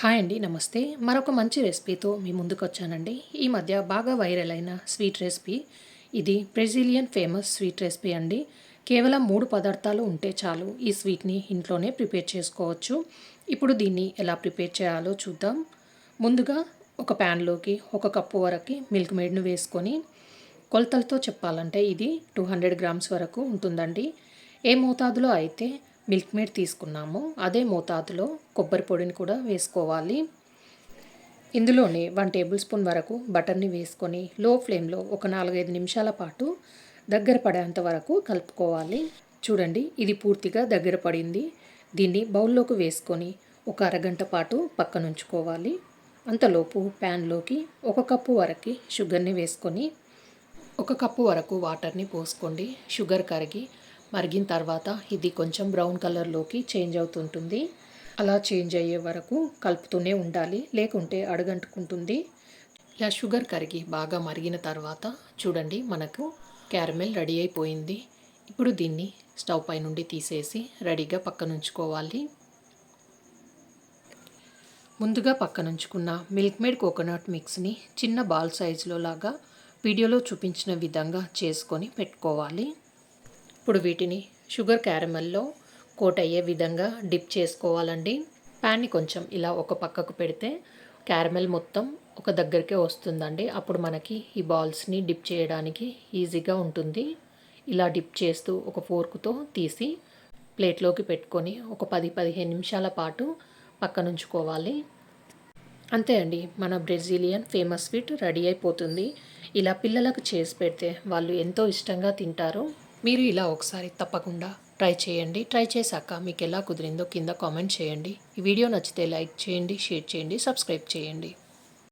Hi అండి. నమస్తే. మరొక మంచి రెసిపీతో మీ ముందుకొచ్చానండి. ఈ మధ్య బాగా వైరల్ అయిన స్వీట్ రెసిపీ. ఇది బ్రెజిలియన్ ఫేమస్ స్వీట్ రెసిపీ అండి. కేవలం 3 పదార్థాలు ఉంటే చాలు ఈ స్వీట్‌ని ఇంట్లోనే ప్రిపేర్ చేసుకోవచ్చు. ఇప్పుడు దీన్ని ఎలా ప్రిపేర్ చేయాలో చూద్దాం. ముందుగా ఒక ప్యాన్‌లోకి ఒక కప్పు వరకి మిల్క్ మేడ్‌ని వేసుకొని, కొలతలతో చెప్పాలంటే ఇది 200 గ్రామ్స్ వరకు ఉంటుందండి. ఏ మోతాదులో అయితే మిల్క్ మేడ్ తీసుకున్నామో అదే మోతాదులో కొబ్బరి పొడిని కూడా వేసుకోవాలి. ఇందులోనే 1 టేబుల్ స్పూన్ వరకు బటర్ని వేసుకొని లో ఫ్లేమ్లో ఒక 4-5 నిమిషాల పాటు దగ్గర పడేంత వరకు కలుపుకోవాలి. చూడండి, ఇది పూర్తిగా దగ్గర పడింది. దీన్ని బౌల్లోకి వేసుకొని ఒక అరగంట పాటు పక్కనుంచుకోవాలి. అంతలోపు ప్యాన్లోకి ఒక కప్పు వరకు షుగర్ని వేసుకొని, ఒక కప్పు వరకు వాటర్ని పోసుకోండి. షుగర్ కరిగి మరిగిన తర్వాత ఇది కొంచెం బ్రౌన్ కలర్లోకి చేంజ్ అవుతుంటుంది. అలా చేంజ్ అయ్యే వరకు కలుపుతూనే ఉండాలి, లేకుంటే అడుగంటుకుంటుంది. ఇలా షుగర్ కరిగి బాగా మరిగిన తర్వాత చూడండి, మనకు క్యారమెల్ రెడీ అయిపోయింది. ఇప్పుడు దీన్ని స్టవ్ పై నుండి తీసేసి రెడీగా పక్కనుంచుకోవాలి. ముందుగా పక్కనుంచుకున్న మిల్క్ మేడ్ కోకోనట్ మిక్స్ని చిన్న బాల్ సైజులో లాగా వీడియోలో చూపించిన విధంగా చేసుకొని పెట్టుకోవాలి. ఇప్పుడు వీటిని షుగర్ క్యారమెల్లో కోట్ అయ్యే విధంగా డిప్ చేసుకోవాలండి. ప్యాన్ని కొంచెం ఇలా ఒక పక్కకు పెడితే క్యారమెల్ మొత్తం ఒక దగ్గరికే వస్తుందండి. అప్పుడు మనకి ఈ బాల్స్ని డిప్ చేయడానికి ఈజీగా ఉంటుంది. ఇలా డిప్ చేస్తూ ఒక ఫోర్క్తో తీసి ప్లేట్లోకి పెట్టుకొని ఒక 10-15 నిమిషాల పాటు పక్కనుంచుకోవాలి. అంతే అండి, మన బ్రెజిలియన్ ఫేమస్ స్వీట్ రెడీ అయిపోతుంది. ఇలా పిల్లలకు చేసి పెడితే వాళ్ళు ఎంతో ఇష్టంగా తింటారు. మీరు ఇలా ఒకసారి తప్పకుండా ట్రై చేయండి. ట్రై చేశాక మీకు ఎలా కుదిరిందో కింద కామెంట్ చేయండి. ఈ వీడియో నచ్చితే లైక్ చేయండి, షేర్ చేయండి, సబ్స్క్రైబ్ చేయండి.